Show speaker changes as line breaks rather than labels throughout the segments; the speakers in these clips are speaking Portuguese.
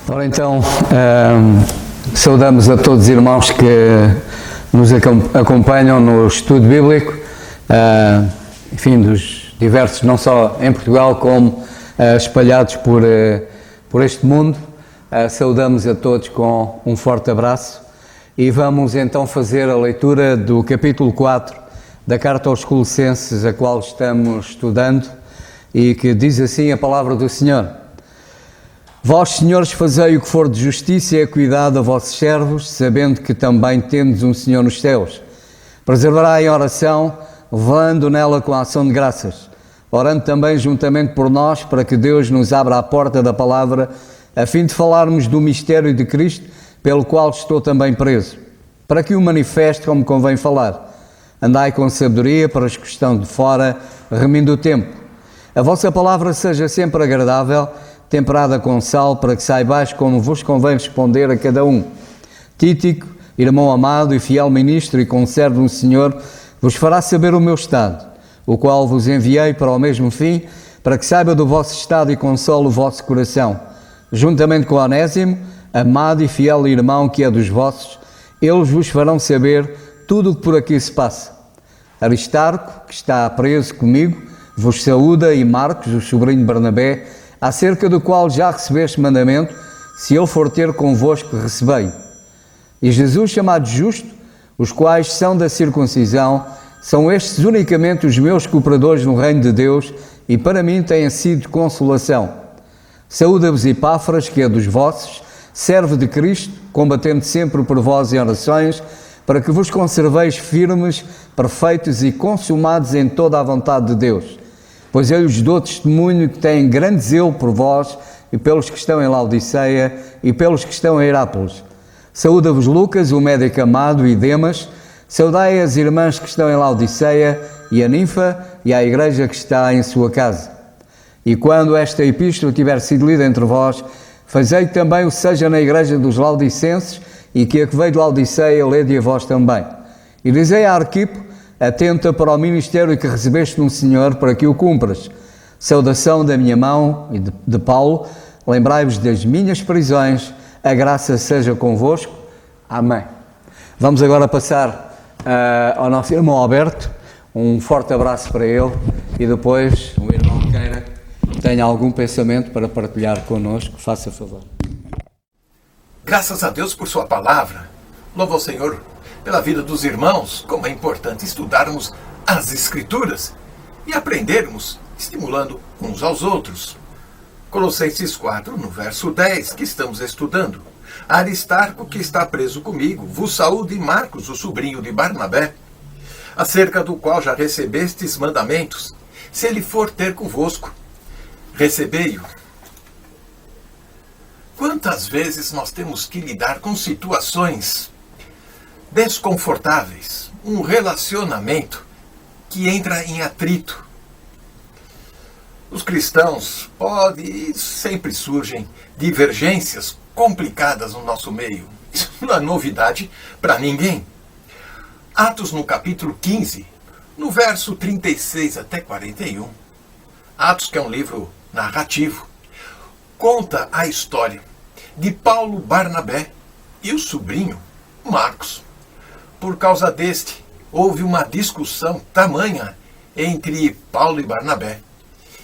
Ora então, saudamos a todos os irmãos que nos acompanham no estudo bíblico, enfim, dos diversos, não só em Portugal, como espalhados por este mundo. Saudamos a todos com um forte abraço e vamos então fazer a leitura do capítulo 4 da Carta aos Colossenses, a qual estamos estudando, e que diz assim a palavra do Senhor: Vós, senhores, fazei o que for de justiça e equidade a vossos servos, sabendo que também tendes um Senhor nos céus. Preservarai a oração, levando nela com a ação de graças, orando também juntamente por nós, para que Deus nos abra a porta da palavra, a fim de falarmos do mistério de Cristo, pelo qual estou também preso, para que o manifeste como convém falar. Andai com sabedoria para os que estão de fora, remindo o tempo. A vossa palavra seja sempre agradável, temperada com sal, para que saibais como vos convém responder a cada um. Tíquico, irmão amado e fiel ministro e conservo no Senhor, vos fará saber o meu estado, o qual vos enviei para o mesmo fim, para que saiba do vosso estado e console o vosso coração. Juntamente com Onésimo, amado e fiel irmão que é dos vossos, eles vos farão saber tudo o que por aqui se passa. Aristarco, que está preso comigo, vos saúda, e Marcos, o sobrinho de Barnabé, acerca do qual já recebeste mandamento, se ele for ter convosco, recebei. E Jesus, chamado Justo, os quais são da circuncisão, são estes unicamente os meus cooperadores no reino de Deus, e para mim têm sido consolação. Saúda-vos Epáfras, que é dos vossos, servo de Cristo, combatendo sempre por vós em orações, para que vos conserveis firmes, perfeitos e consumados em toda a vontade de Deus. Pois eu lhes dou testemunho que têm grande zelo por vós e pelos que estão em Laodiceia e pelos que estão em Herápolis. Saúda-vos Lucas, o médico amado, e Demas. Saudai as irmãs que estão em Laodiceia e a Ninfa e a igreja que está em sua casa. E quando esta epístola tiver sido lida entre vós, fazei que também o seja na igreja dos Laodicenses, e que a que veio de Laodiceia lede a vós também. E dizei a Arquipo: atenta para o ministério que recebeste no Senhor, para que o cumpras. Saudação da minha mão e de Paulo. Lembrai-vos das minhas prisões. A graça seja convosco. Amém. Vamos agora passar ao nosso irmão Alberto. Um forte abraço para ele, e depois o irmão queira tenha algum pensamento para partilhar connosco, faça favor.
Graças a Deus por sua palavra. Louvo ao Senhor pela vida dos irmãos, como é importante estudarmos as Escrituras e aprendermos, estimulando uns aos outros. Colossenses 4, no verso 10, que estamos estudando. Aristarco, que está preso comigo, vos saúde, e Marcos, o sobrinho de Barnabé, acerca do qual já recebestes mandamentos, se ele for ter convosco, recebei-o. Quantas vezes nós temos que lidar com situações desconfortáveis, um relacionamento que entra em atrito. Os cristãos podem e sempre surgem divergências complicadas no nosso meio. Isso não é novidade para ninguém. Atos no capítulo 15, no verso 36 até 41. Atos, que é um livro narrativo, conta a história de Paulo, Barnabé e o sobrinho Marcos. Por causa deste, houve uma discussão tamanha entre Paulo e Barnabé,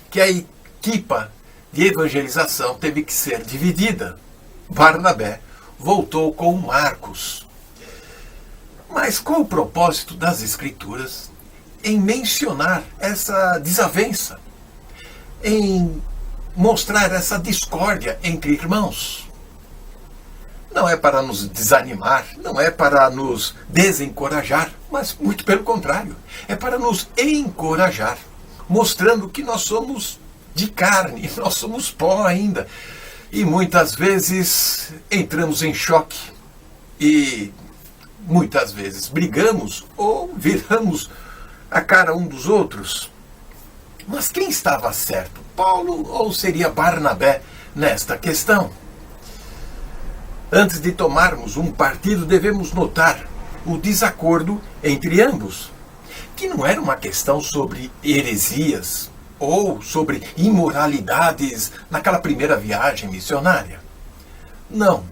que a equipa de evangelização teve que ser dividida. Barnabé voltou com Marcos. Mas qual o propósito das Escrituras em mencionar essa desavença, em mostrar essa discórdia entre irmãos? Não é para nos desanimar, não é para nos desencorajar, mas muito pelo contrário, é para nos encorajar, mostrando que nós somos de carne, nós somos pó ainda. E muitas vezes entramos em choque e muitas vezes brigamos ou viramos a cara um dos outros. Mas quem estava certo, Paulo ou seria Barnabé nesta questão? Antes de tomarmos um partido, devemos notar o desacordo entre ambos, que não era uma questão sobre heresias ou sobre imoralidades naquela primeira viagem missionária. Não.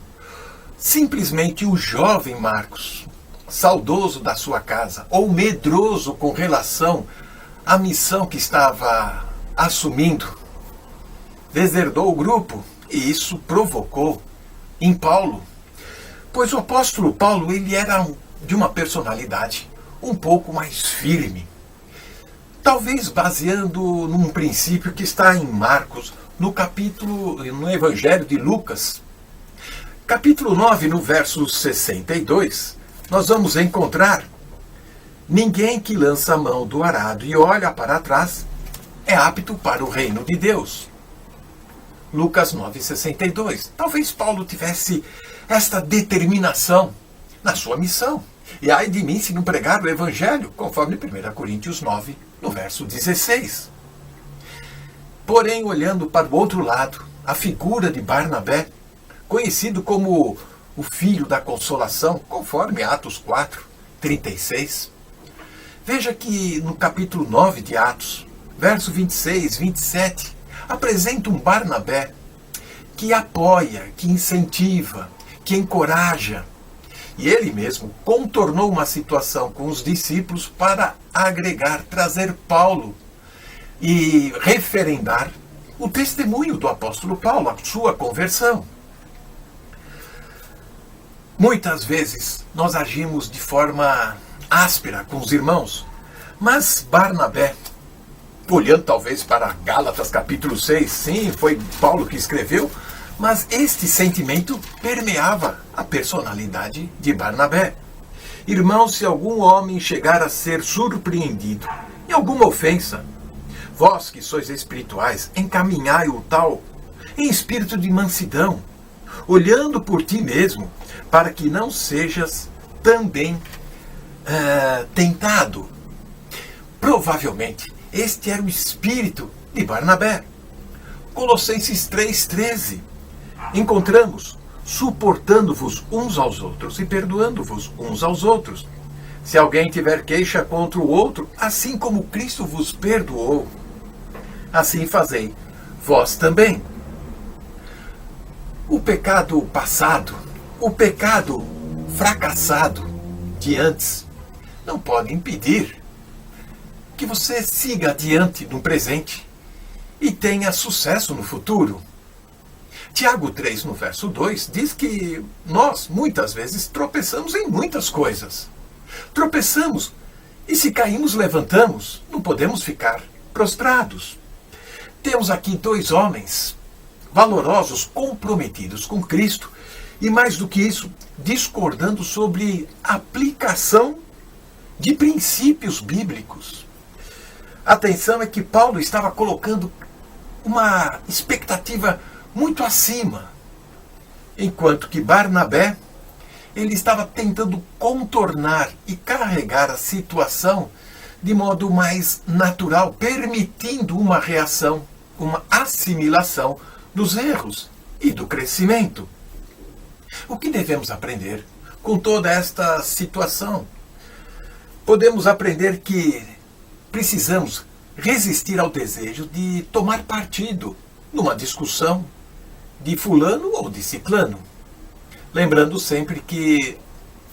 Simplesmente o jovem Marcos, saudoso da sua casa, ou medroso com relação à missão que estava assumindo, deserdou o grupo, e isso provocou em Paulo, pois o apóstolo Paulo ele era de uma personalidade um pouco mais firme, talvez baseando num princípio que está em Marcos, no Evangelho de Lucas, capítulo 9, no verso 62, nós vamos encontrar: ninguém que lança a mão do arado e olha para trás é apto para o reino de Deus. Lucas 9,62. Talvez Paulo tivesse esta determinação na sua missão. E ai de mim se não pregar o Evangelho, conforme 1 Coríntios 9, no verso 16. Porém, olhando para o outro lado, a figura de Barnabé, conhecido como o filho da consolação, conforme Atos 4, 36. Veja que no capítulo 9 de Atos, verso 26, 27, apresenta um Barnabé que apoia, que incentiva, que encoraja. E ele mesmo contornou uma situação com os discípulos para agregar, trazer Paulo e referendar o testemunho do apóstolo Paulo, a sua conversão. Muitas vezes nós agimos de forma áspera com os irmãos, mas Barnabé, olhando talvez para Gálatas capítulo 6, sim, foi Paulo que escreveu, mas este sentimento permeava a personalidade de Barnabé. Irmãos, se algum homem chegar a ser surpreendido em alguma ofensa, vós que sois espirituais, encaminhai o tal em espírito de mansidão, olhando por ti mesmo, para que não sejas também tentado. Provavelmente, este era o espírito de Barnabé. Colossenses 3,13. Encontramos: suportando-vos uns aos outros e perdoando-vos uns aos outros. Se alguém tiver queixa contra o outro, assim como Cristo vos perdoou, assim fazei vós também. O pecado passado, o pecado fracassado de antes, não pode impedir que você siga adiante no presente e tenha sucesso no futuro. Tiago 3, no verso 2, diz que nós, muitas vezes, tropeçamos em muitas coisas. Tropeçamos e, se caímos, levantamos. Não podemos ficar prostrados. Temos aqui dois homens valorosos, comprometidos com Cristo e, mais do que isso, discordando sobre a aplicação de princípios bíblicos. A atenção é que Paulo estava colocando uma expectativa muito acima, enquanto que Barnabé, ele estava tentando contornar e carregar a situação de modo mais natural, permitindo uma reação, uma assimilação dos erros e do crescimento. O que devemos aprender com toda esta situação? Podemos aprender que precisamos resistir ao desejo de tomar partido numa discussão de fulano ou de ciclano. Lembrando sempre que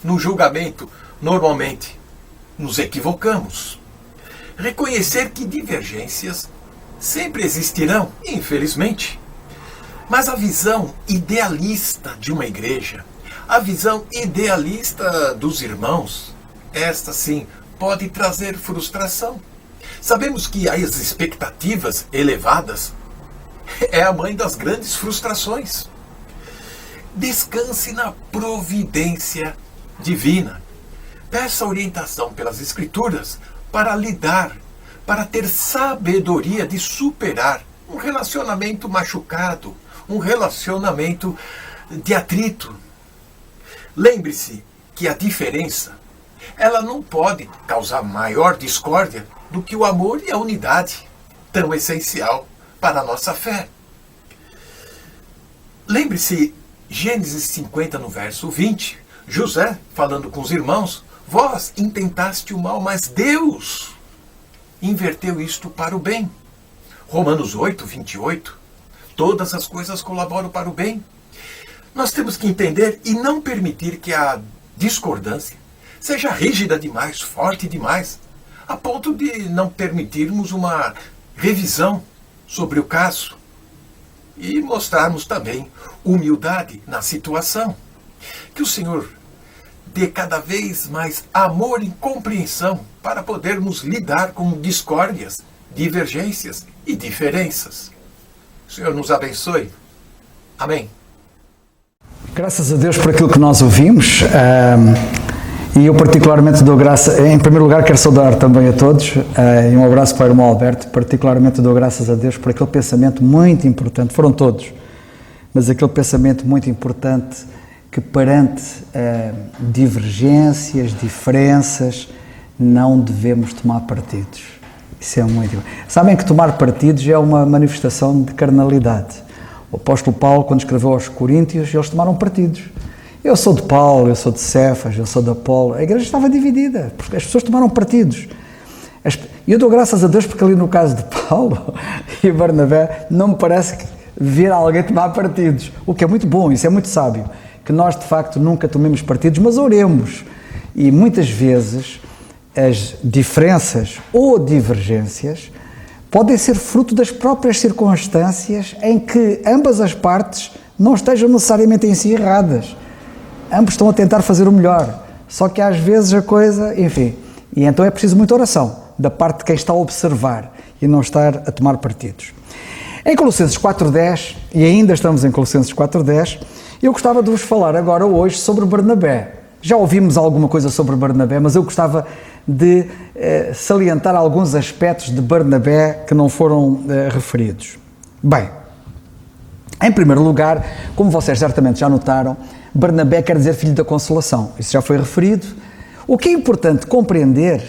no julgamento, normalmente, nos equivocamos. Reconhecer que divergências sempre existirão, infelizmente. Mas a visão idealista de uma igreja, a visão idealista dos irmãos, esta sim pode trazer frustração. Sabemos que as expectativas elevadas é a mãe das grandes frustrações. Descanse na providência divina. Peça orientação pelas Escrituras para lidar, para ter sabedoria de superar um relacionamento machucado, um relacionamento de atrito. Lembre-se que a diferença, ela não pode causar maior discórdia do que o amor e a unidade, tão essencial para a nossa fé. Lembre-se, Gênesis 50, no verso 20, José, falando com os irmãos: vós intentaste o mal, mas Deus inverteu isto para o bem. Romanos 8, 28, todas as coisas colaboram para o bem. Nós temos que entender e não permitir que a discordância seja rígida demais, forte demais, a ponto de não permitirmos uma revisão sobre o caso e mostrarmos também humildade na situação. Que o Senhor dê cada vez mais amor e compreensão para podermos lidar com discórdias, divergências e diferenças. O Senhor nos abençoe. Amém.
Graças a Deus por aquilo que nós ouvimos, e eu particularmente dou graça, em primeiro lugar quero saudar também a todos, e um abraço para o irmão Alberto, particularmente dou graças a Deus por aquele pensamento muito importante, foram todos, mas aquele pensamento muito importante que perante divergências, diferenças, não devemos tomar partidos. Isso é muito importante. Sabem que tomar partidos é uma manifestação de carnalidade. O apóstolo Paulo, quando escreveu aos Coríntios, eles tomaram partidos. Eu sou de Paulo, eu sou de Cefas, eu sou de Apolo. A igreja estava dividida, porque as pessoas tomaram partidos. E eu dou graças a Deus porque ali no caso de Paulo e Barnabé, não me parece ver alguém tomar partidos. O que é muito bom, isso é muito sábio. Que nós, de facto, nunca tomemos partidos, mas oremos. E muitas vezes as diferenças ou divergências podem ser fruto das próprias circunstâncias em que ambas as partes não estejam necessariamente em si erradas. Ambos estão a tentar fazer o melhor, só que às vezes a coisa, enfim, e então é preciso muita oração da parte de quem está a observar e não estar a tomar partidos. Em Colossenses 4.10, e ainda estamos em Colossenses 4.10, eu gostava de vos falar agora hoje sobre Barnabé. Já ouvimos alguma coisa sobre Barnabé, mas eu gostava de salientar alguns aspectos de Barnabé que não foram referidos. Bem, em primeiro lugar, como vocês certamente já notaram, Barnabé quer dizer filho da consolação. Isso já foi referido. O que é importante compreender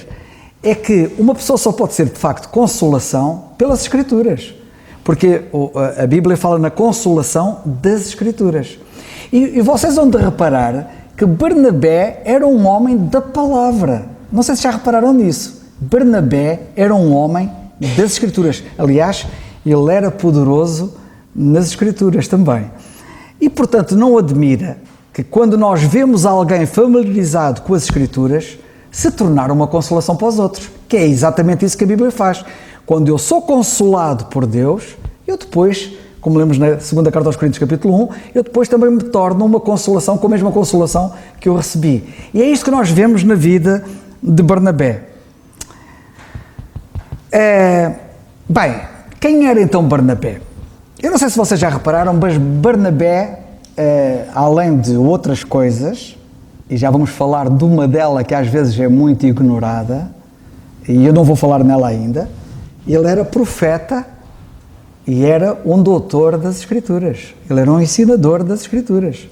é que uma pessoa só pode ser, de facto, consolação pelas Escrituras. Porque a Bíblia fala na consolação das Escrituras. E vocês vão de reparar que Barnabé era um homem da palavra. Não sei se já repararam nisso. Barnabé era um homem das Escrituras. Aliás, ele era poderoso nas Escrituras também. E, portanto, não admira que quando nós vemos alguém familiarizado com as Escrituras, se tornar uma consolação para os outros. Que é exatamente isso que a Bíblia faz. Quando eu sou consolado por Deus, eu depois, como lemos na segunda carta aos Coríntios capítulo 1, eu depois também me torno uma consolação com a mesma consolação que eu recebi. E é isto que nós vemos na vida de Barnabé. Bem, quem era então Barnabé? Eu não sei se vocês já repararam, mas Barnabé, além de outras coisas, e já vamos falar de uma dela que às vezes é muito ignorada, e eu não vou falar nela ainda, ele era profeta e era um doutor das Escrituras. Ele era um ensinador das Escrituras.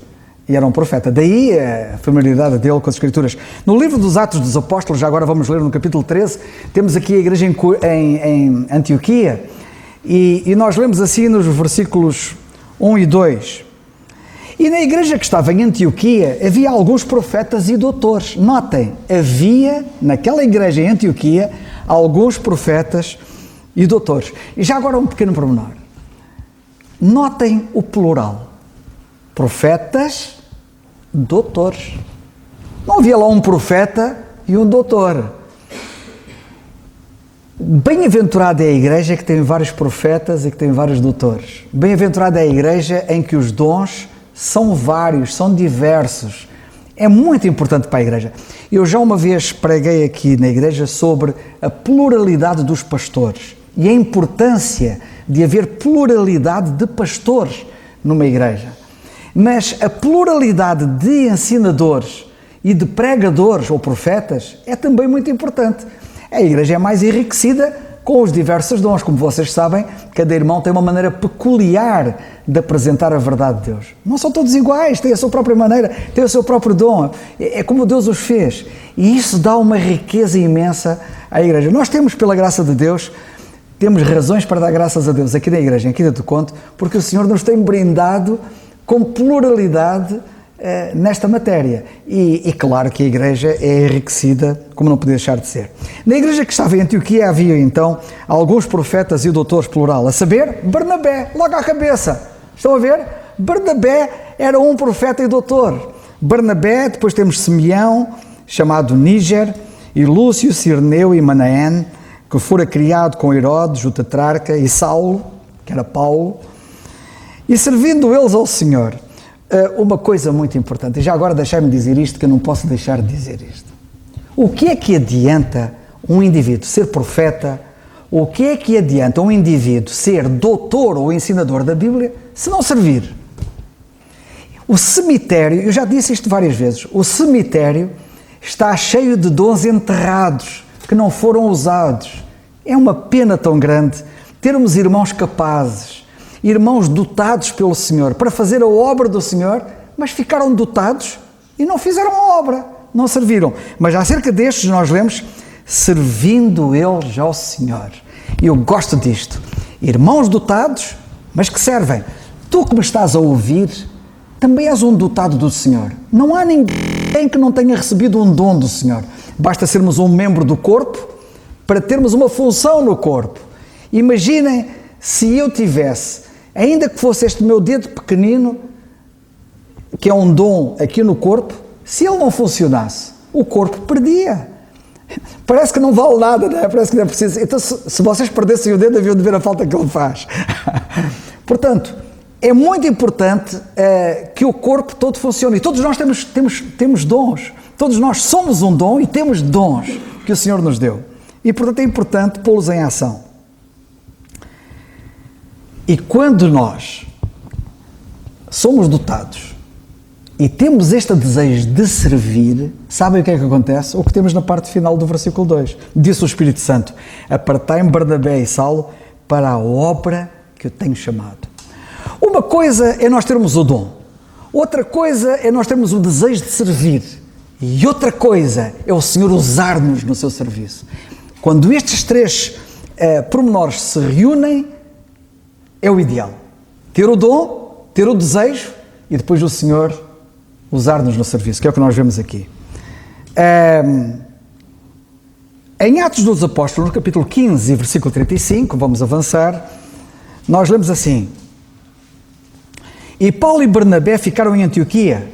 E era um profeta. Daí a familiaridade dele com as Escrituras. No livro dos Atos dos Apóstolos, já agora vamos ler no capítulo 13, temos aqui a igreja em Antioquia, e nós lemos assim nos versículos 1 e 2. E na igreja que estava em Antioquia havia alguns profetas e doutores. Notem, havia naquela igreja em Antioquia alguns profetas e doutores. E já agora um pequeno pormenor. Notem o plural. Profetas, doutores. Não havia lá um profeta e um doutor. Bem-aventurada é a igreja que tem vários profetas e que tem vários doutores. Bem-aventurada é a igreja em que os dons são vários, são diversos. É muito importante para a igreja. Eu já uma vez preguei aqui na igreja sobre a pluralidade dos pastores e a importância de haver pluralidade de pastores numa igreja. Mas a pluralidade de ensinadores e de pregadores ou profetas é também muito importante. A igreja é mais enriquecida com os diversos dons. Como vocês sabem, cada irmão tem uma maneira peculiar de apresentar a verdade de Deus. Não são todos iguais, têm a sua própria maneira, têm o seu próprio dom. É como Deus os fez. E isso dá uma riqueza imensa à igreja. Nós temos, pela graça de Deus, temos razões para dar graças a Deus aqui na igreja, aqui dentro do Conto, porque o Senhor nos tem brindado com pluralidade nesta matéria. E claro que a igreja é enriquecida, como não podia deixar de ser. Na igreja que estava em Antioquia havia então alguns profetas e doutores, plural, a saber, Barnabé, logo à cabeça. Estão a ver? Barnabé era um profeta e doutor. Barnabé, depois temos Simeão, chamado Níger, e Lúcio, Cirneu e Manaém, que fora criado com Herodes, o tetrarca, e Saulo, que era Paulo, e servindo eles ao Senhor. Uma coisa muito importante, e já agora deixai-me dizer isto, que eu não posso deixar de dizer isto. O que é que adianta um indivíduo ser profeta? O que é que adianta um indivíduo ser doutor ou ensinador da Bíblia se não servir? O cemitério, eu já disse isto várias vezes, o cemitério está cheio de dons enterrados que não foram usados. É uma pena tão grande termos irmãos capazes, irmãos dotados pelo Senhor para fazer a obra do Senhor, mas ficaram dotados e não fizeram a obra, não serviram. Mas acerca destes nós lemos, servindo eles ao Senhor. E eu gosto disto. Irmãos dotados, mas que servem. Tu que me estás a ouvir, também és um dotado do Senhor. Não há ninguém que não tenha recebido um dom do Senhor. Basta sermos um membro do corpo para termos uma função no corpo. Imaginem se eu tivesse, ainda que fosse este meu dedo pequenino, que é um dom aqui no corpo, se ele não funcionasse, o corpo perdia. Parece que não vale nada, não é? Parece que não é preciso. Então, se vocês perdessem o dedo, haviam de ver a falta que ele faz. Portanto, é muito importante que o corpo todo funcione. E todos nós temos dons. Todos nós somos um dom e temos dons que o Senhor nos deu. E, portanto, é importante pô-los em ação. E quando nós somos dotados e temos este desejo de servir, sabem o que é que acontece? O que temos na parte final do versículo 2. Disse o Espírito Santo: apartai-me Barnabé e Saulo para a obra que eu tenho chamado. Uma coisa é nós termos o dom, outra coisa é nós termos o desejo de servir, e outra coisa é o Senhor usar-nos no seu serviço. Quando estes três pormenores se reúnem, é o ideal. Ter o dom, ter o desejo e depois o Senhor usar-nos no serviço, que é o que nós vemos aqui. Em Atos dos Apóstolos, no capítulo 15, versículo 35, vamos avançar, nós lemos assim: e Paulo e Barnabé ficaram em Antioquia,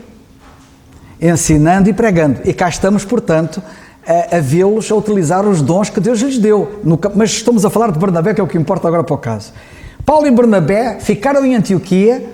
ensinando e pregando. E cá estamos, portanto, a vê-los a utilizar os dons que Deus lhes deu. Mas estamos a falar de Barnabé, que é o que importa agora para o caso. Paulo e Barnabé ficaram em Antioquia,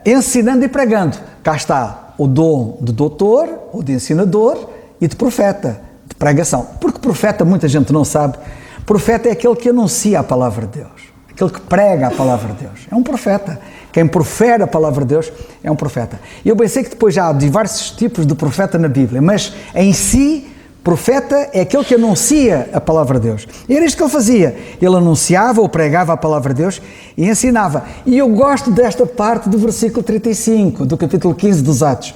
ensinando e pregando. Cá está o dom de doutor, ou de ensinador, e de profeta, de pregação. Porque profeta, muita gente não sabe, profeta é aquele que anuncia a palavra de Deus, aquele que prega a palavra de Deus. É um profeta. Quem profere a palavra de Deus é um profeta. Eu bem sei que depois já há diversos tipos de profeta na Bíblia, mas em si, profeta é aquele que anuncia a palavra de Deus. E era isto que ele fazia. Ele anunciava ou pregava a palavra de Deus e ensinava. E eu gosto desta parte do versículo 35, do capítulo 15 dos Atos.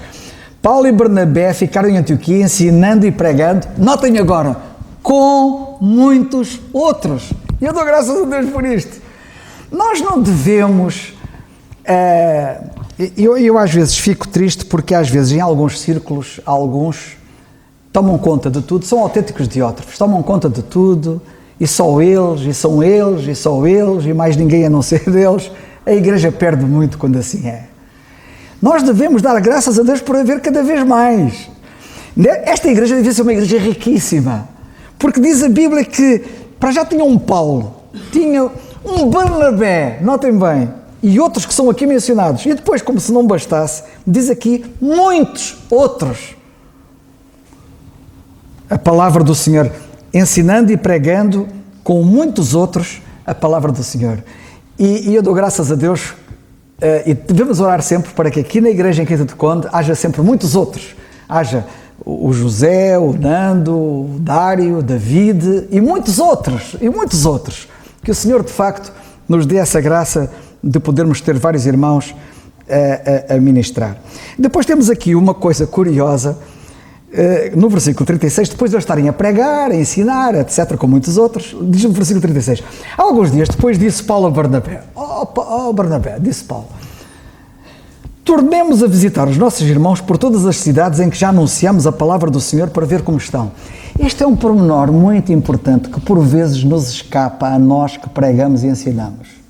Paulo e Barnabé ficaram em Antioquia ensinando e pregando, notem agora, com muitos outros. E eu dou graças a Deus por isto. Nós não devemos... Eu às vezes fico triste porque às vezes em alguns círculos, alguns tomam conta de tudo, são autênticos diótrofes, tomam conta de tudo e só eles, e são eles, e só eles, e mais ninguém a não ser deles. A igreja perde muito quando assim é. Nós devemos dar graças a Deus por haver cada vez mais. Esta igreja devia ser uma igreja riquíssima, porque diz a Bíblia que para já tinha um Paulo, tinha um Barnabé, notem bem, e outros que são aqui mencionados. E depois, como se não bastasse, diz aqui muitos outros. A palavra do Senhor, ensinando e pregando com muitos outros a palavra do Senhor. E eu dou graças a Deus, e devemos orar sempre para que aqui na igreja em Quinta do Conde haja sempre muitos outros. Haja o José, o Nando, o Dário, o David e muitos outros. Que o Senhor, de facto, nos dê essa graça de podermos ter vários irmãos a ministrar. Depois temos aqui uma coisa curiosa, no versículo 36, depois de eles estarem a pregar, a ensinar, etc., com muitos outros, diz no versículo 36, alguns dias depois disse Paulo a Barnabé, Barnabé, disse Paulo, tornemos a visitar os nossos irmãos por todas as cidades em que já anunciamos a palavra do Senhor para ver como estão. Este é um pormenor muito importante que por vezes nos escapa a nós que pregamos e ensinamos.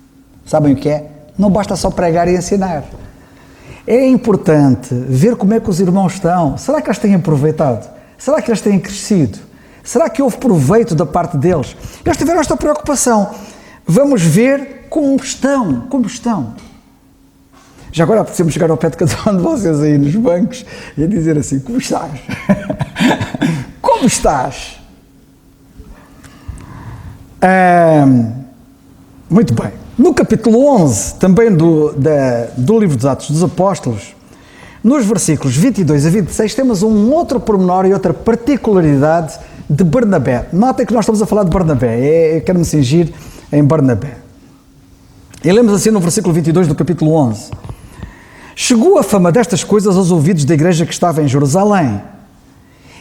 Sabem o que é? Não basta só pregar e ensinar. É importante ver como é que os irmãos estão. Será que eles têm aproveitado? Será que eles têm crescido? Será que houve proveito da parte deles? Eles tiveram esta preocupação. Vamos ver como estão. Como estão. Já agora precisamos chegar ao pé de cada um de vocês aí nos bancos e dizer assim, como estás? Como estás? Muito bem. No capítulo 11, também do livro dos Atos dos Apóstolos, nos versículos 22 a 26, temos um outro pormenor e outra particularidade de Barnabé. Notem que nós estamos a falar de Barnabé. Eu quero me cingir em Barnabé. E lemos assim no versículo 22 do capítulo 11. Chegou a fama destas coisas aos ouvidos da igreja que estava em Jerusalém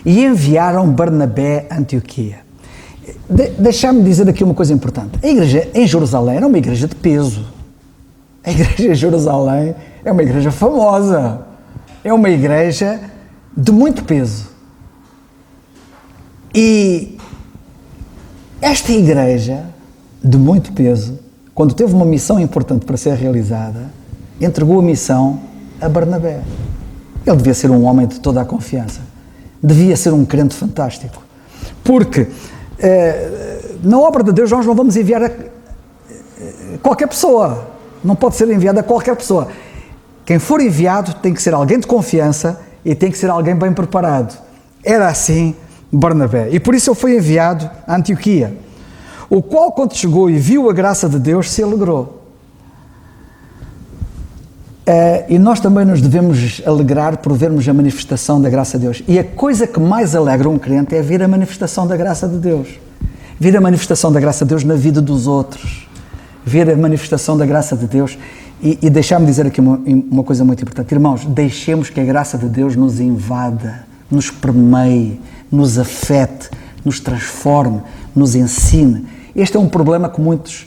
e enviaram Barnabé a Antioquia. Deixa-me dizer aqui uma coisa importante. A igreja em Jerusalém era uma igreja de peso. A igreja em Jerusalém é uma igreja famosa. É uma igreja de muito peso. E esta igreja de muito peso, quando teve uma missão importante para ser realizada, entregou a missão a Barnabé. Ele devia ser um homem de toda a confiança. Devia ser um crente fantástico. Porque na obra de Deus nós não vamos enviar a qualquer pessoa. Não pode ser enviado a qualquer pessoa. Quem for enviado tem que ser alguém de confiança e tem que ser alguém bem preparado. Era assim Barnabé. E por isso ele foi enviado a Antioquia, o qual, quando chegou e viu a graça de Deus, se alegrou. E nós também nos devemos alegrar por vermos a manifestação da graça de Deus. E a coisa que mais alegra um crente é ver a manifestação da graça de Deus. Ver a manifestação da graça de Deus na vida dos outros. Ver a manifestação da graça de Deus. E deixar-me dizer aqui uma coisa muito importante. Irmãos, deixemos que a graça de Deus nos invada, nos permeie, nos afete, nos transforme, nos ensine. Este é um problema que muitos,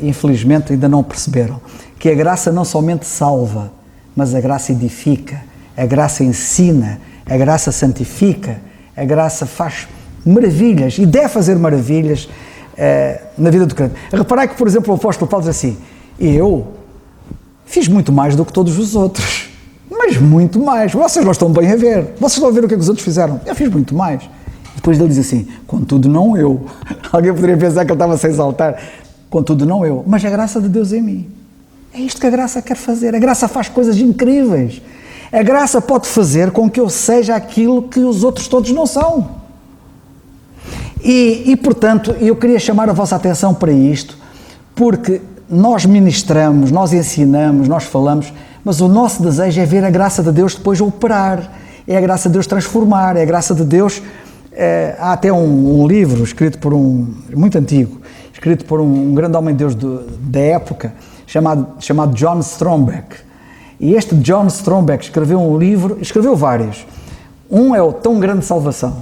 infelizmente, ainda não perceberam. Que a graça não somente salva, mas a graça edifica, a graça ensina, a graça santifica, a graça faz maravilhas e deve fazer maravilhas na vida do crente. Reparai que, por exemplo, o apóstolo Paulo diz assim, eu fiz muito mais do que todos os outros, mas muito mais. Vocês não estão bem a ver. Vocês estão a ver o que é que os outros fizeram. Eu fiz muito mais. Depois ele diz assim, contudo não eu. Alguém poderia pensar que ele estava a se exaltar. Contudo não eu, mas a graça de Deus em mim. É isto que a graça quer fazer. A graça faz coisas incríveis. A graça pode fazer com que eu seja aquilo que os outros todos não são. Portanto, eu queria chamar a vossa atenção para isto, porque nós ministramos, nós ensinamos, nós falamos, mas o nosso desejo é ver a graça de Deus depois operar, é a graça de Deus transformar, é a graça de Deus... há até um livro escrito por muito antigo, escrito por um grande homem de Deus da época, chamado John Strombeck. E este John Strombeck escreveu um livro, escreveu vários. Um é o Tão Grande Salvação.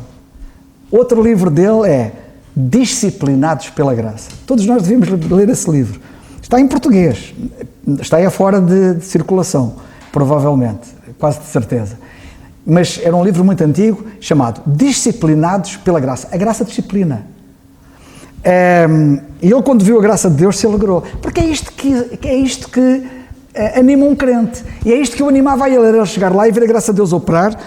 Outro livro dele é Disciplinados pela Graça. Todos nós devíamos ler esse livro. Está em português, está aí fora de circulação, provavelmente, quase de certeza. Mas era um livro muito antigo, chamado Disciplinados pela Graça. A graça disciplina. E ele, quando viu a graça de Deus, se alegrou. Porque é isto que anima um crente. E é isto que o animava a ele, era chegar lá e ver a graça de Deus operar.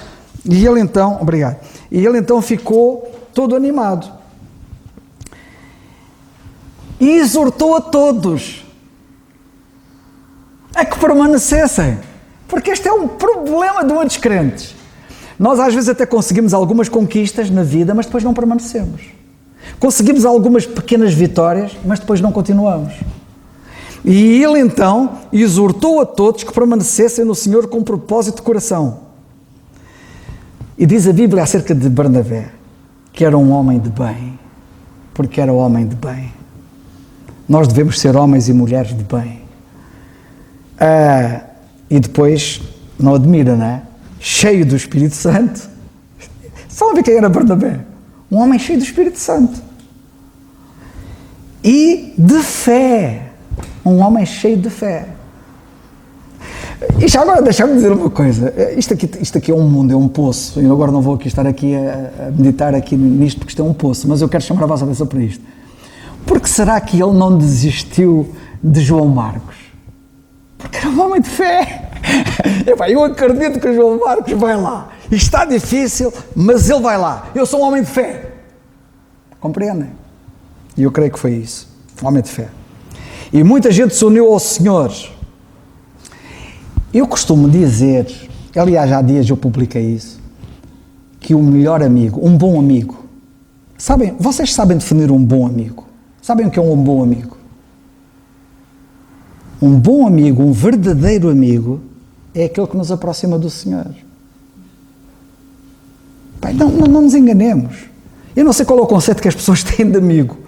E ele então, obrigado, e ele então ficou todo animado. E exortou a todos a que permanecessem. Porque este é um problema de muitos crentes. Nós às vezes até conseguimos algumas conquistas na vida, mas depois não permanecemos. Conseguimos algumas pequenas vitórias, mas depois não continuamos. E ele então exortou a todos que permanecessem no Senhor com propósito de coração. E diz a Bíblia acerca de Barnabé, que era um homem de bem, porque era homem de bem. Nós devemos ser homens e mulheres de bem. E depois, não admira, não é? Cheio do Espírito Santo. Sabe quem era Barnabé? Um homem cheio do Espírito Santo. E de fé. Um homem cheio de fé. E já agora deixa-me dizer uma coisa. Isto aqui é um mundo, é um poço. Eu agora não vou estar aqui a meditar aqui nisto, porque isto é um poço. Mas eu quero chamar a vossa atenção para isto. Porque será que ele não desistiu de João Marcos? Porque era um homem de fé. Epá, eu acredito que o João Marcos vai lá. Isto está difícil, mas ele vai lá. Eu sou um homem de fé. Compreendem? E eu creio que foi isso. Um homem de fé. E muita gente se uniu ao Senhor. Eu costumo dizer, aliás, há dias eu publiquei isso, que o melhor amigo, um bom amigo, sabem, vocês sabem definir um bom amigo? Sabem o que é um bom amigo? Um bom amigo, um verdadeiro amigo, é aquele que nos aproxima do Senhor. Pai, não nos enganemos. Eu não sei qual é o conceito que as pessoas têm de amigo,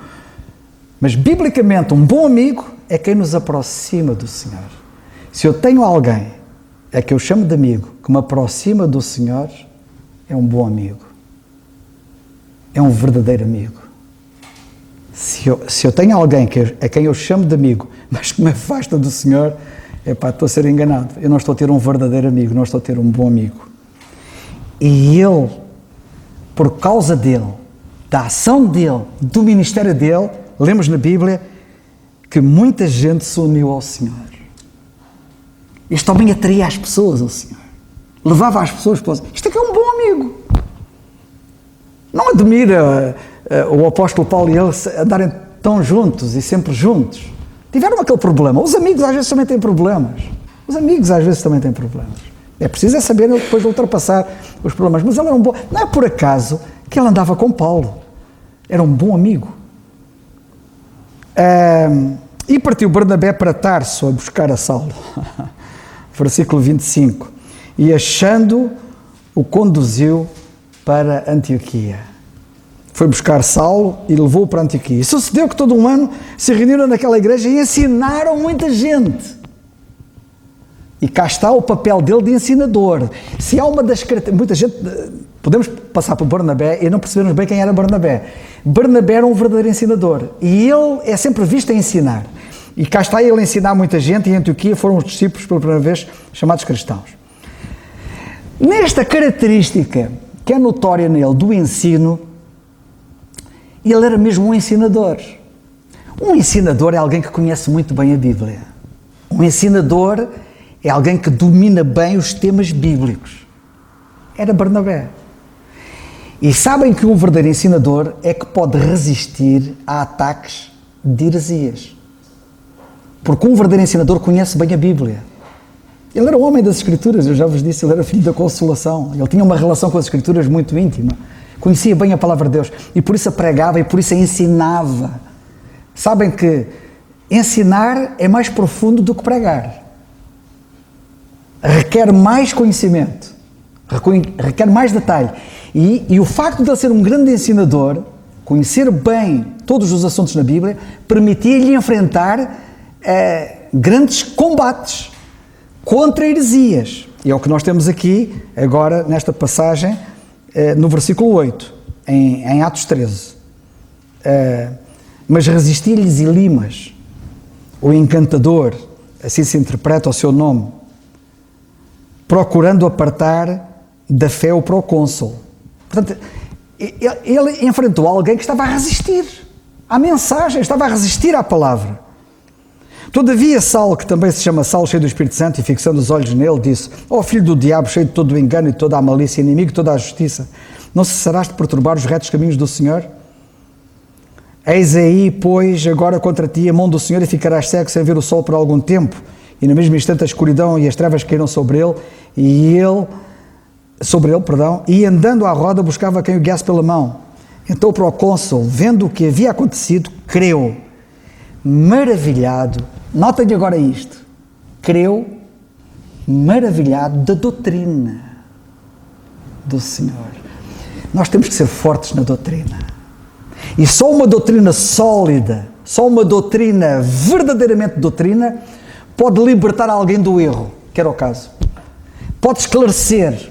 mas biblicamente um bom amigo é quem nos aproxima do Senhor. Se eu tenho alguém, é que eu chamo de amigo, que me aproxima do Senhor, é um bom amigo. É um verdadeiro amigo. Se eu tenho alguém a quem eu chamo de amigo, mas que me afasta do Senhor, estou a ser enganado. Eu não estou a ter um verdadeiro amigo, não estou a ter um bom amigo. E ele, por causa dele, da ação dele, do ministério dele, lemos na Bíblia que muita gente se uniu ao Senhor. Este homem atraía as pessoas ao Senhor. Levava as pessoas para o Senhor. Isto é que é um bom amigo. Não admira o apóstolo Paulo e ele andarem tão juntos e sempre juntos. Tiveram aquele problema. Os amigos às vezes também têm problemas. Os amigos às vezes também têm problemas. É preciso saber depois de ultrapassar os problemas. Mas ele era um bom... Não é por acaso que ele andava com Paulo. Era um bom amigo. E partiu Barnabé para Tarso a buscar a Saulo. Versículo 25. E achando, o conduziu para Antioquia. Foi buscar Saulo e levou-o para Antioquia. E sucedeu que todo um ano se reuniram naquela igreja e ensinaram muita gente. E cá está o papel dele de ensinador. Se há uma das características... Muita gente... Podemos passar por Barnabé e não percebermos bem quem era Barnabé. Barnabé era um verdadeiro ensinador. E ele é sempre visto a ensinar. E cá está ele a ensinar muita gente, e em Antioquia foram os discípulos, pela primeira vez, chamados cristãos. Nesta característica, que é notória nele, do ensino, ele era mesmo um ensinador. Um ensinador é alguém que conhece muito bem a Bíblia. Um ensinador é alguém que domina bem os temas bíblicos. Era Barnabé. E sabem que um verdadeiro ensinador é que pode resistir a ataques de heresias. Porque um verdadeiro ensinador conhece bem a Bíblia. Ele era o homem das Escrituras, eu já vos disse, ele era filho da Consolação. Ele tinha uma relação com as Escrituras muito íntima. Conhecia bem a palavra de Deus. E por isso a pregava e por isso a ensinava. Sabem que ensinar é mais profundo do que pregar. Requer mais conhecimento. Requer mais detalhe. E o facto de ele ser um grande ensinador, conhecer bem todos os assuntos na Bíblia, permitia-lhe enfrentar grandes combates contra heresias. E é o que nós temos aqui, agora, nesta passagem, no versículo 8, em Atos 13. Mas resistia-lhes Elimas, o encantador, assim se interpreta o seu nome, procurando apartar da fé o procônsul. Portanto, ele enfrentou alguém que estava a resistir à mensagem, estava a resistir à palavra. Todavia Saulo, que também se chama Saulo, cheio do Espírito Santo, e fixando os olhos nele, disse: ó filho do diabo, cheio de todo o engano e de toda a malícia, inimigo de toda a justiça, não cessarás de perturbar os retos caminhos do Senhor? Eis aí, pois, agora contra ti a mão do Senhor, e ficarás cego sem ver o sol por algum tempo, e no mesmo instante a escuridão e as trevas caíram sobre ele, e andando à roda buscava quem o guiasse pela mão. Então o procônsul, vendo o que havia acontecido, creu, maravilhado. Notem agora isto, creu, maravilhado da doutrina do Senhor. Nós temos que ser fortes na doutrina. E só uma doutrina sólida, só uma doutrina, verdadeiramente doutrina, pode libertar alguém do erro, que era o caso. Pode esclarecer,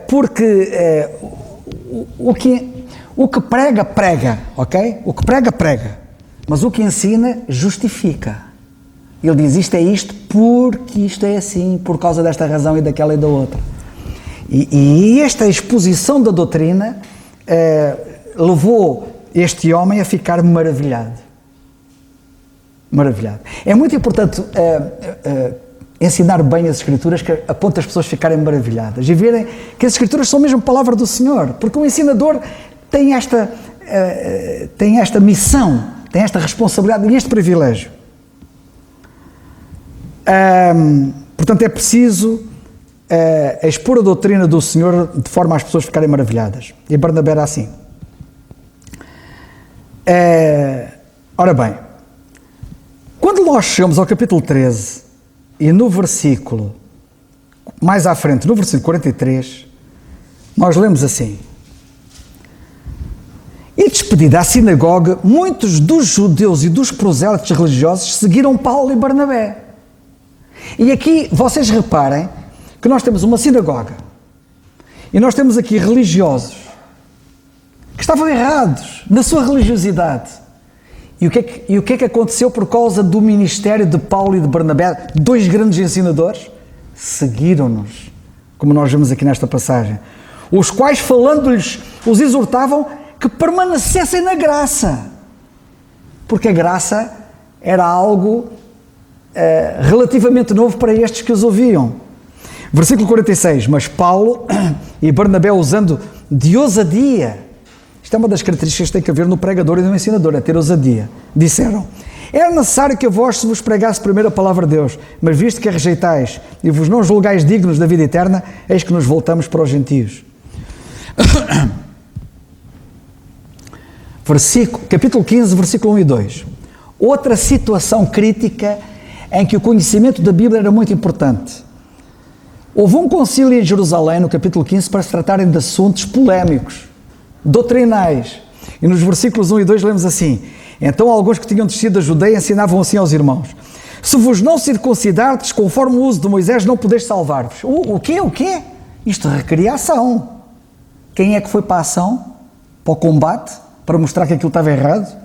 porque o que prega, prega, ok? O que prega, prega. Mas o que ensina, justifica. Ele diz, isto é isto porque isto é assim, por causa desta razão e daquela e da outra. E esta exposição da doutrina levou este homem a ficar maravilhado. Maravilhado. É muito importante ensinar bem as Escrituras, que a ponto das pessoas ficarem maravilhadas e verem que as Escrituras são mesmo palavra do Senhor, porque o ensinador tem esta missão, tem esta responsabilidade e este privilégio. Portanto, é preciso expor a doutrina do Senhor de forma a as pessoas ficarem maravilhadas. E Barnabé era assim. Ora bem, quando nós chegamos ao capítulo 13 e no versículo, mais à frente, no versículo 43, nós lemos assim: e despedida à sinagoga, muitos dos judeus e dos prosélitos religiosos seguiram Paulo e Barnabé. E aqui vocês reparem que nós temos uma sinagoga e nós temos aqui religiosos que estavam errados na sua religiosidade. E o que é que aconteceu por causa do ministério de Paulo e de Barnabé, dois grandes ensinadores? Seguiram-nos, como nós vemos aqui nesta passagem, os quais, falando-lhes, os exortavam que permanecessem na graça, porque a graça era algo relativamente novo para estes que os ouviam. Versículo 46, mas Paulo e Barnabé, usando de ousadia, isto é uma das características que tem que haver no pregador e no ensinador, é ter ousadia, disseram: era necessário que a vós se vos pregasse primeiro a palavra de Deus, mas visto que a rejeitais e vos não julgais dignos da vida eterna, eis que nos voltamos para os gentios. Capítulo 15, versículo 1 e 2. Outra situação crítica em que o conhecimento da Bíblia era muito importante. Houve um concílio em Jerusalém, no capítulo 15, para se tratarem de assuntos polémicos, doutrinais. E nos versículos 1 e 2 lemos assim: então alguns que tinham descido da Judeia ensinavam assim aos irmãos: se vos não circuncidardes conforme o uso de Moisés, não podeis salvar-vos. O quê? Isto requeria ação. Quem é que foi para a ação? Para o combate? Para mostrar que aquilo estava errado?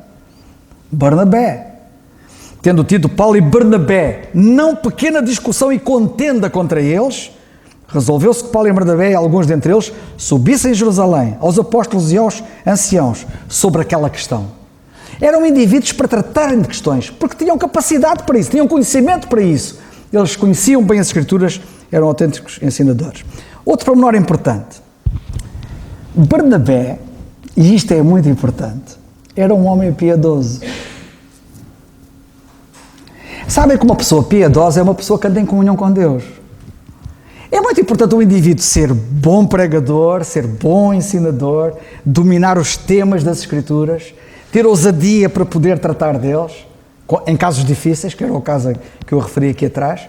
Barnabé. Tendo tido Paulo e Barnabé não pequena discussão e contenda contra eles, resolveu-se que Paulo e Barnabé e alguns dentre eles subissem em Jerusalém aos apóstolos e aos anciãos sobre aquela questão. Eram indivíduos para tratarem de questões, porque tinham capacidade para isso, tinham conhecimento para isso. Eles conheciam bem as Escrituras, eram autênticos ensinadores. Outro pormenor importante: Barnabé, e isto é muito importante, era um homem piedoso. Sabem que uma pessoa piedosa é uma pessoa que anda em comunhão com Deus. É muito importante um indivíduo ser bom pregador, ser bom ensinador, dominar os temas das Escrituras, ter ousadia para poder tratar deles, em casos difíceis, que era o caso que eu referi aqui atrás,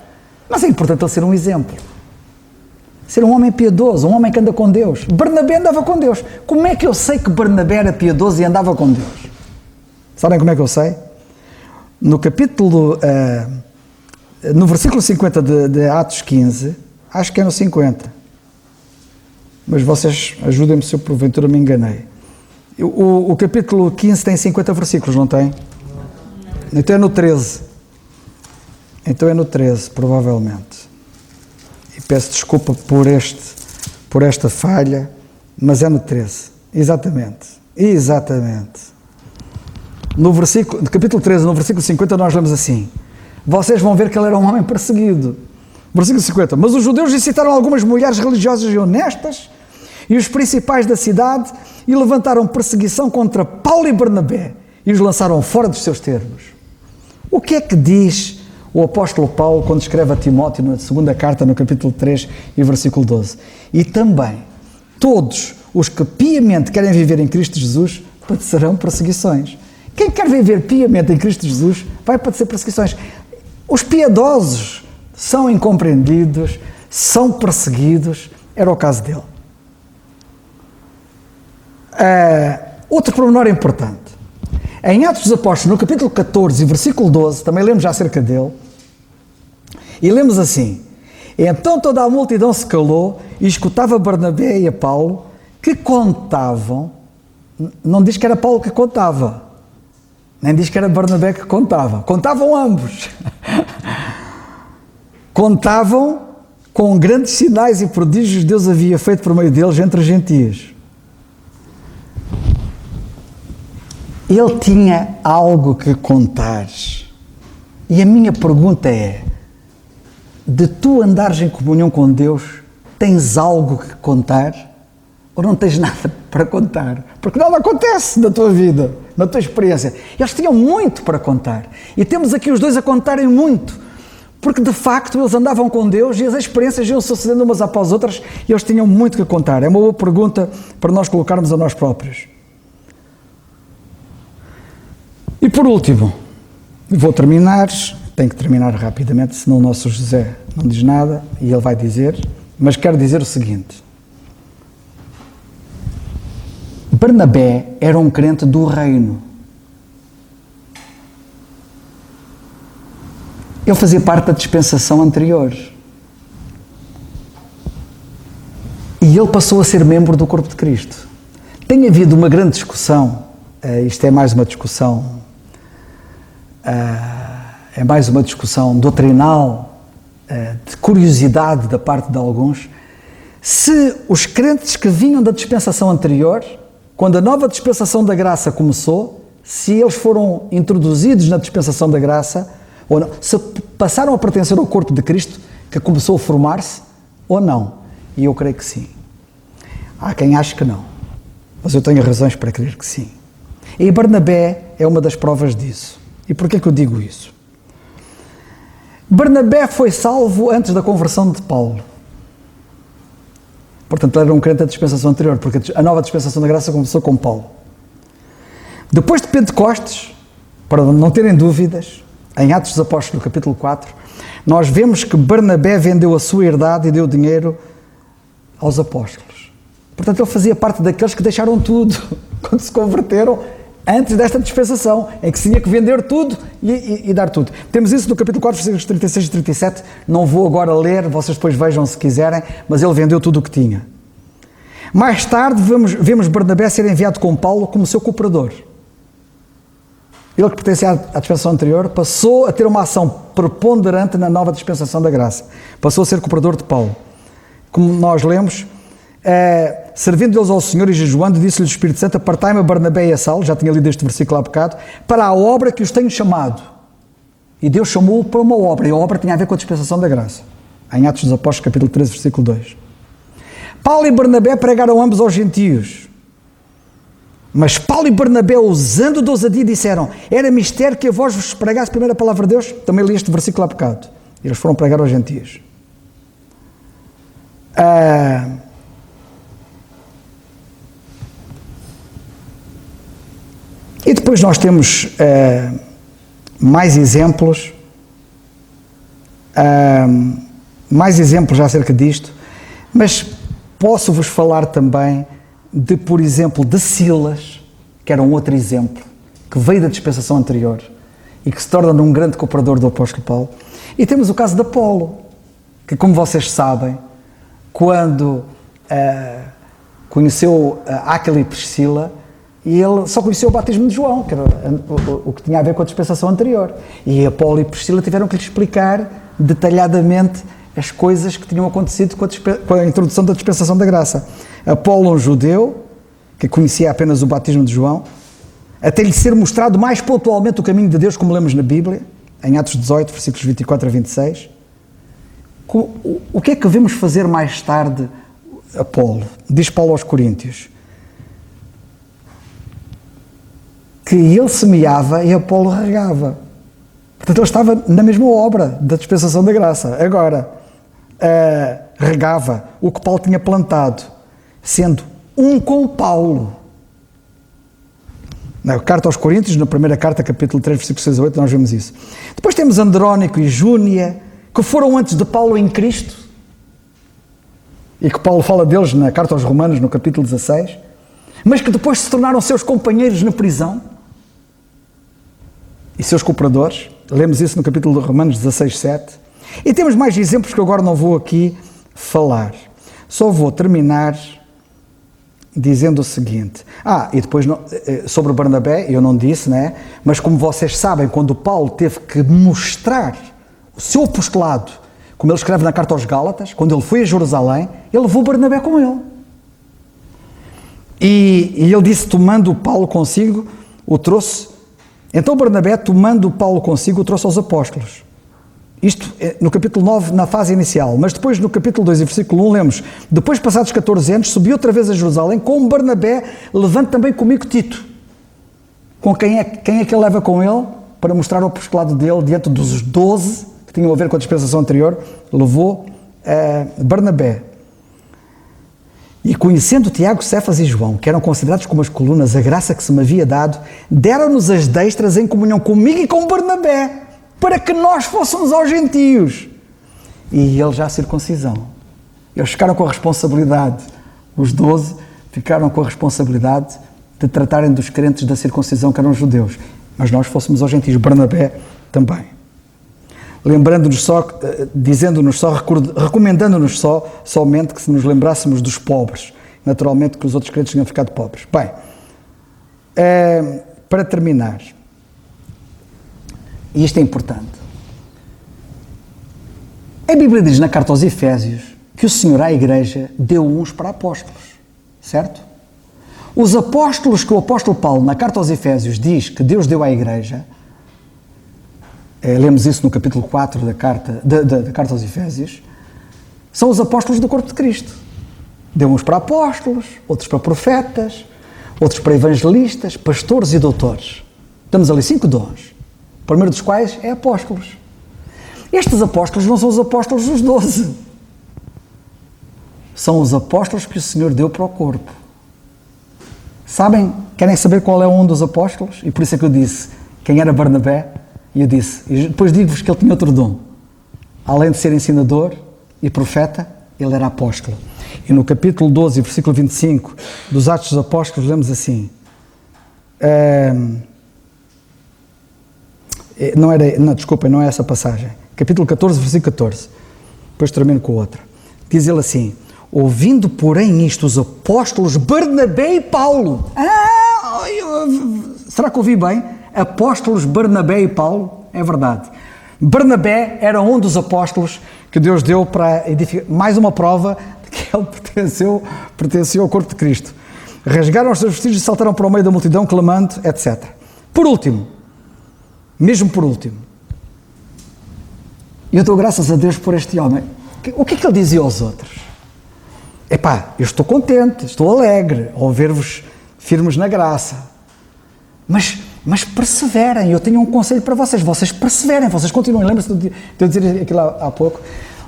mas é importante ele ser um exemplo. Ser um homem piedoso, um homem que anda com Deus. Barnabé andava com Deus. Como é que eu sei que Barnabé era piedoso e andava com Deus? Sabem como é que eu sei? No capítulo, no versículo 50 de Atos 15, acho que é no 50, mas vocês ajudem-me se eu porventura me enganei. O capítulo 15 tem 50 versículos, não tem? Então é no 13. Então é no 13, provavelmente. E peço desculpa por esta falha, mas é no 13. Exatamente. No capítulo 13, no versículo 50, nós lemos assim: vocês vão ver que ele era um homem perseguido. Versículo 50. Mas os judeus incitaram algumas mulheres religiosas e honestas e os principais da cidade e levantaram perseguição contra Paulo e Barnabé e os lançaram fora dos seus termos. O que é que diz o apóstolo Paulo quando escreve a Timóteo na segunda carta, no capítulo 3 e versículo 12? E também todos os que piamente querem viver em Cristo Jesus padecerão perseguições. Quem quer viver piamente em Cristo Jesus vai padecer perseguições. Os piedosos são incompreendidos, são perseguidos. Era o caso dele. Outro pormenor importante. Em Atos dos Apóstolos, no capítulo 14 e versículo 12, também lemos já acerca dele, e lemos assim: então toda a multidão se calou e escutava Barnabé e a Paulo, que contavam, não diz que era Paulo que contava, nem diz que era Barnabé que contava, contavam ambos. Contavam com grandes sinais e prodígios que Deus havia feito por meio deles entre os gentios. Ele tinha algo que contar. E a minha pergunta é: de tu andares em comunhão com Deus, tens algo que contar ou não tens nada para contar? Porque nada acontece na tua vida, na tua experiência. Eles tinham muito para contar. E temos aqui os dois a contarem muito. Porque de facto eles andavam com Deus e as experiências iam sucedendo umas após outras e eles tinham muito que contar. É uma boa pergunta para nós colocarmos a nós próprios. E por último, vou terminar, tenho que terminar rapidamente, senão o nosso José não diz nada e ele vai dizer, mas quero dizer o seguinte. Barnabé era um crente do reino. Ele fazia parte da dispensação anterior. E ele passou a ser membro do corpo de Cristo. Tem havido uma grande discussão, isto é mais uma discussão, doutrinal, de curiosidade da parte de alguns, se os crentes que vinham da dispensação anterior, quando a nova dispensação da graça começou, se eles foram introduzidos na dispensação da graça, ou não, se passaram a pertencer ao corpo de Cristo, que começou a formar-se, ou não. E eu creio que sim. Há quem ache que não, mas eu tenho razões para crer que sim. E Barnabé é uma das provas disso. E porquê que eu digo isso? Barnabé foi salvo antes da conversão de Paulo. Portanto, ele era um crente da dispensação anterior, porque a nova dispensação da graça começou com Paulo. Depois de Pentecostes, para não terem dúvidas, em Atos dos Apóstolos, no capítulo 4, nós vemos que Barnabé vendeu a sua herdade e deu dinheiro aos apóstolos. Portanto, ele fazia parte daqueles que deixaram tudo quando se converteram antes desta dispensação, em que se tinha que vender tudo e dar tudo. Temos isso no capítulo 4, versículos 36 e 37, não vou agora ler, vocês depois vejam se quiserem, mas ele vendeu tudo o que tinha. Mais tarde vemos Barnabé ser enviado com Paulo como seu cooperador. Ele que pertencia à dispensação anterior passou a ter uma ação preponderante na nova dispensação da graça. Passou a ser cooperador de Paulo. Como nós lemos, servindo eles ao Senhor e jejuando, disse-lhe o Espírito Santo, apartai-me a Barnabé e a Saulo, já tinha lido este versículo há bocado, para a obra que os tenho chamado. E Deus chamou-o para uma obra, e a obra tinha a ver com a dispensação da graça. Em Atos dos Apóstolos, capítulo 13, versículo 2. Paulo e Barnabé pregaram ambos aos gentios. Mas Paulo e Barnabé, usando de ousadia, disseram, era mistério que a vós vos pregasse a primeira palavra de Deus. Também li este versículo há bocado. Eles foram pregar aos gentios. E depois nós temos mais exemplos acerca disto, mas posso-vos falar também de, por exemplo, de Silas, que era um outro exemplo, que veio da dispensação anterior e que se torna um grande cooperador do apóstolo Paulo. E temos o caso de Apolo, que, como vocês sabem, quando conheceu Áquila e Priscila, e ele só conheceu o batismo de João, que era o que tinha a ver com a dispensação anterior. E Apolo e Priscila tiveram que lhe explicar detalhadamente as coisas que tinham acontecido com a introdução da dispensação da graça. Apolo, um judeu, que conhecia apenas o batismo de João, até lhe ser mostrado mais pontualmente o caminho de Deus, como lemos na Bíblia, em Atos 18, versículos 24 a 26. O que é que devemos fazer mais tarde, Apolo? Diz Paulo aos Coríntios, que ele semeava e Apolo regava. Portanto, ele estava na mesma obra da dispensação da graça. Agora, regava o que Paulo tinha plantado, sendo um com Paulo. Na carta aos Coríntios, na primeira carta, capítulo 3, versículos 6 a 8, nós vemos isso. Depois temos Andrónico e Júnia, que foram antes de Paulo em Cristo, e que Paulo fala deles na carta aos Romanos, no capítulo 16, mas que depois se tornaram seus companheiros na prisão e seus cooperadores. Lemos isso no capítulo de Romanos 16, 7. E temos mais exemplos que eu agora não vou aqui falar. Só vou terminar dizendo o seguinte. E depois sobre Barnabé, eu não disse, né? Mas como vocês sabem, quando Paulo teve que mostrar o seu apostolado, como ele escreve na carta aos Gálatas, quando ele foi a Jerusalém, ele levou Barnabé com ele. E ele disse, tomando Paulo consigo, o trouxe. Então Barnabé, tomando Paulo consigo, o trouxe aos apóstolos. Isto é no capítulo 9, na fase inicial. Mas depois, no capítulo 2 e versículo 1, lemos: depois, passados 14 anos, subi outra vez a Jerusalém com Barnabé, levando também comigo Tito. Com quem é que ele leva com ele? Para mostrar o apostolado dele diante dos 12, que tinham a ver com a dispensação anterior, levou Barnabé. E conhecendo Tiago, Cefas e João, que eram considerados como as colunas, a graça que se me havia dado, deram-nos as destras em comunhão comigo e com Barnabé, para que nós fôssemos aos gentios. E eles já a circuncisão. Eles ficaram com a responsabilidade, os 12 ficaram com a responsabilidade de tratarem dos crentes da circuncisão, que eram judeus. Mas nós fôssemos aos gentios, Barnabé também. Lembrando-nos só, dizendo-nos só, recomendando-nos somente que se nos lembrássemos dos pobres. Naturalmente que os outros crentes tinham ficado pobres. Bem, para terminar, e isto é importante, a Bíblia diz na carta aos Efésios que o Senhor à Igreja deu uns para apóstolos, certo? Os apóstolos que o apóstolo Paulo na carta aos Efésios diz que Deus deu à Igreja, lemos isso no capítulo 4 da carta aos Efésios, são os apóstolos do corpo de Cristo. Deu uns para apóstolos, outros para profetas, outros para evangelistas, pastores e doutores. Temos ali 5 dons. O primeiro dos quais é apóstolos. Estes apóstolos não são os apóstolos dos 12. São os apóstolos que o Senhor deu para o corpo. Sabem? Querem saber qual é um dos apóstolos? E por isso é que eu disse quem era Barnabé. E eu disse, e depois digo-vos que ele tinha outro dom. Além de ser ensinador e profeta, ele era apóstolo. E no capítulo 12, versículo 25 dos Atos dos Apóstolos, lemos assim... Desculpem, não é essa passagem. Capítulo 14, versículo 14. Depois termino com outra. Diz ele assim: ouvindo, porém, isto, os apóstolos Barnabé e Paulo. Será que ouvi bem? Apóstolos Barnabé e Paulo? É verdade. Barnabé era um dos apóstolos que Deus deu para edificar. Mais uma prova de que ele pertenceu ao corpo de Cristo. Rasgaram os seus vestidos e saltaram para o meio da multidão, clamando, etc. Por último, mesmo por último, eu dou graças a Deus por este homem. O que é que ele dizia aos outros? Epá, eu estou contente, estou alegre ao ver-vos firmes na graça, mas perseverem. Eu tenho um conselho para vocês perseverem, vocês continuem. Lembra-se de eu dizer aquilo há pouco?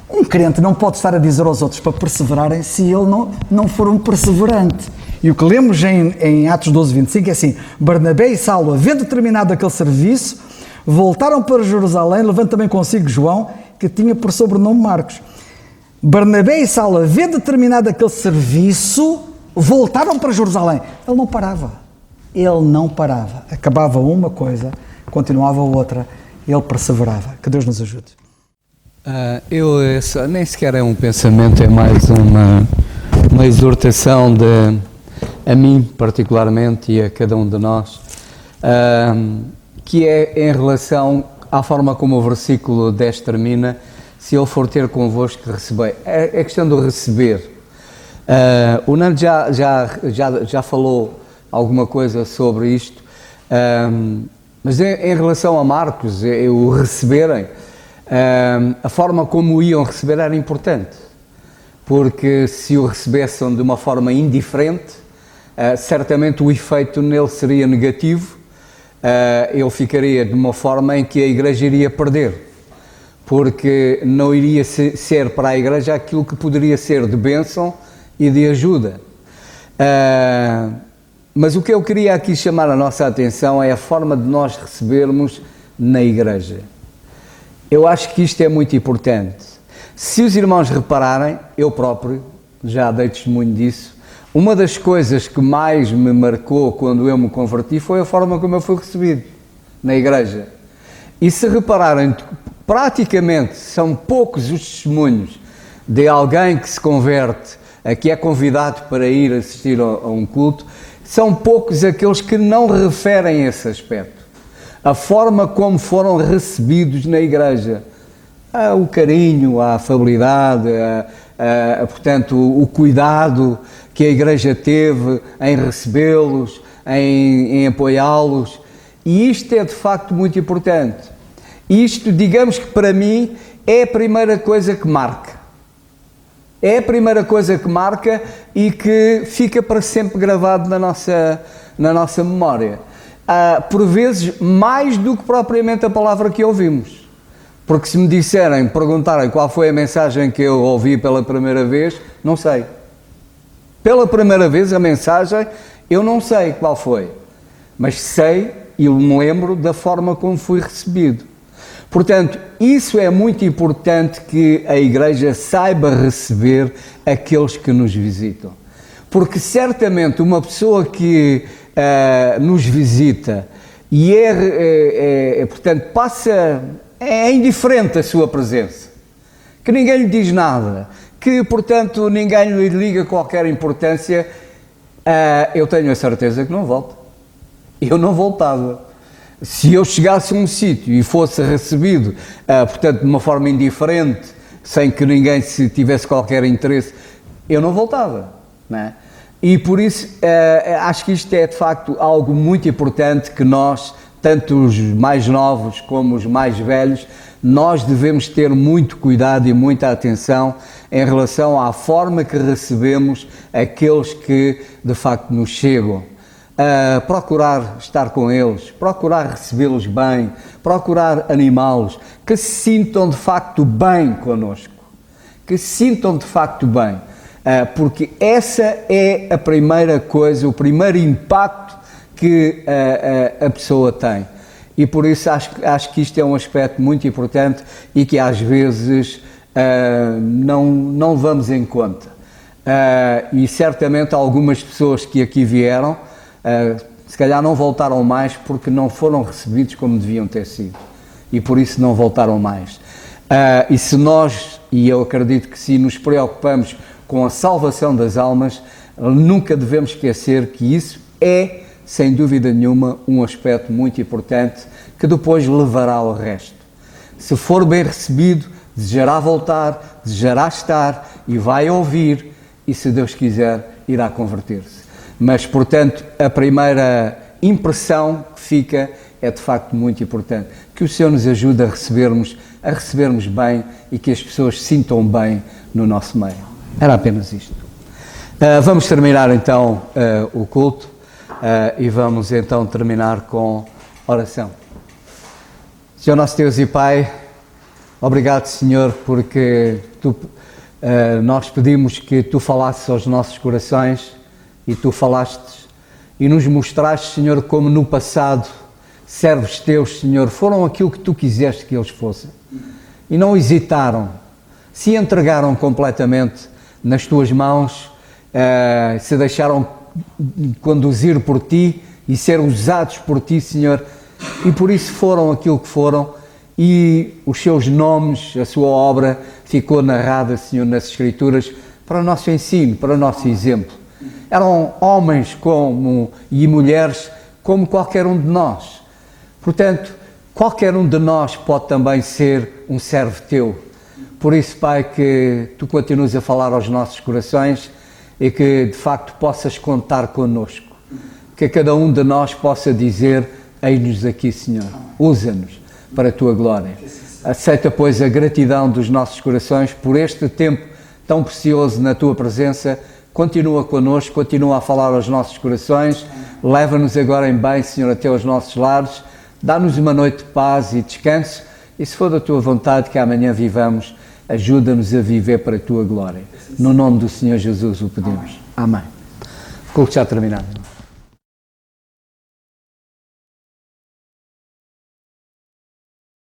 Um crente não pode estar a dizer aos outros para perseverarem se ele não for um perseverante. E o que lemos em Atos 12, 25 é assim: Barnabé e Saulo, havendo terminado aquele serviço, voltaram para Jerusalém, levando também consigo João, que tinha por sobrenome Marcos. Barnabé e Saulo, havendo terminado aquele serviço, voltaram para Jerusalém. Ele não parava. Acabava uma coisa, continuava outra, ele perseverava. Que Deus nos ajude.
Nem sequer é um pensamento, é mais uma exortação a mim particularmente e a cada um de nós, que é em relação à forma como o versículo 10 termina: se ele for ter convosco, recebei. É questão do receber. O Nando já falou alguma coisa sobre isto, mas em relação a Marcos, o receberem, a forma como o iam receber era importante, porque se o recebessem de uma forma indiferente, certamente o efeito nele seria negativo. Ele ficaria de uma forma em que a Igreja iria perder, porque não iria ser para a Igreja aquilo que poderia ser de bênção e de ajuda. Mas o que eu queria aqui chamar a nossa atenção é a forma de nós recebermos na Igreja. Eu acho que isto é muito importante. Se os irmãos repararem, eu próprio já dei testemunho disso, uma das coisas que mais me marcou quando eu me converti foi a forma como eu fui recebido na Igreja. E se repararem, praticamente são poucos os testemunhos de alguém que se converte, que é convidado para ir assistir a um culto, são poucos aqueles que não referem esse aspecto. A forma como foram recebidos na Igreja, o carinho, a afabilidade, portanto, o cuidado que a Igreja teve em recebê-los, em apoiá-los, e isto é de facto muito importante. Isto, digamos que para mim, é a primeira coisa que marca. É a primeira coisa que marca e que fica para sempre gravado na nossa memória. Por vezes, mais do que propriamente a palavra que ouvimos. Porque se me perguntarem qual foi a mensagem que eu ouvi pela primeira vez, não sei. Pela primeira vez a mensagem, eu não sei qual foi. Mas sei e me lembro da forma como fui recebido. Portanto, isso é muito importante que a Igreja saiba receber aqueles que nos visitam. Porque certamente uma pessoa que nos visita e portanto, é indiferente a sua presença, que ninguém lhe diz nada, que, portanto, ninguém lhe liga qualquer importância, eu tenho a certeza que não volta. Eu não voltava. Se eu chegasse a um sítio e fosse recebido, portanto, de uma forma indiferente, sem que ninguém se tivesse qualquer interesse, eu não voltava, não é? E por isso, acho que isto é de facto algo muito importante que nós, tanto os mais novos como os mais velhos, nós devemos ter muito cuidado e muita atenção em relação à forma que recebemos aqueles que de facto nos chegam. Procurar estar com eles, procurar recebê-los bem, procurar animá-los, que se sintam de facto bem connosco, que se sintam de facto bem, porque essa é a primeira coisa, o primeiro impacto que a pessoa tem. E por isso acho que isto é um aspecto muito importante e que às vezes não levamos em conta. E certamente algumas pessoas que aqui vieram, se calhar não voltaram mais porque não foram recebidos como deviam ter sido. E por isso não voltaram mais. E se nós, e eu acredito que se nos preocupamos com a salvação das almas, nunca devemos esquecer que isso é, sem dúvida nenhuma, um aspecto muito importante que depois levará ao resto. Se for bem recebido, desejará voltar, desejará estar e vai ouvir e, se Deus quiser, irá converter-se. Mas, portanto, a primeira impressão que fica é de facto muito importante. Que o Senhor nos ajude a recebermos bem e que as pessoas se sintam bem no nosso meio. Era apenas isto. Vamos terminar então o culto e vamos então terminar com oração. Senhor nosso Deus e Pai, obrigado, Senhor, porque nós pedimos que Tu falasses aos nossos corações e Tu falaste e nos mostraste, Senhor, como no passado servos Teus, Senhor, foram aquilo que Tu quiseste que eles fossem e não hesitaram, se entregaram completamente nas Tuas mãos, se deixaram conduzir por Ti e ser usados por Ti, Senhor, e por isso foram aquilo que foram e os Seus nomes, a Sua obra ficou narrada, Senhor, nas Escrituras para o nosso ensino, para o nosso exemplo. Eram homens e mulheres como qualquer um de nós. Portanto, qualquer um de nós pode também ser um servo Teu. Por isso, Pai, que Tu continues a falar aos nossos corações e que, de facto, possas contar connosco. Que cada um de nós possa dizer, eis-nos aqui, Senhor, usa-nos para a Tua glória. Aceita, pois, a gratidão dos nossos corações por este tempo tão precioso na Tua presença. Continua connosco, continua a falar aos nossos corações. Leva-nos agora em bem, Senhor, até aos nossos lares. Dá-nos uma noite de paz e descanso. E se for da Tua vontade que amanhã vivamos, ajuda-nos a viver para a Tua glória. No nome do Senhor Jesus o pedimos. Amém. O culto já terminado.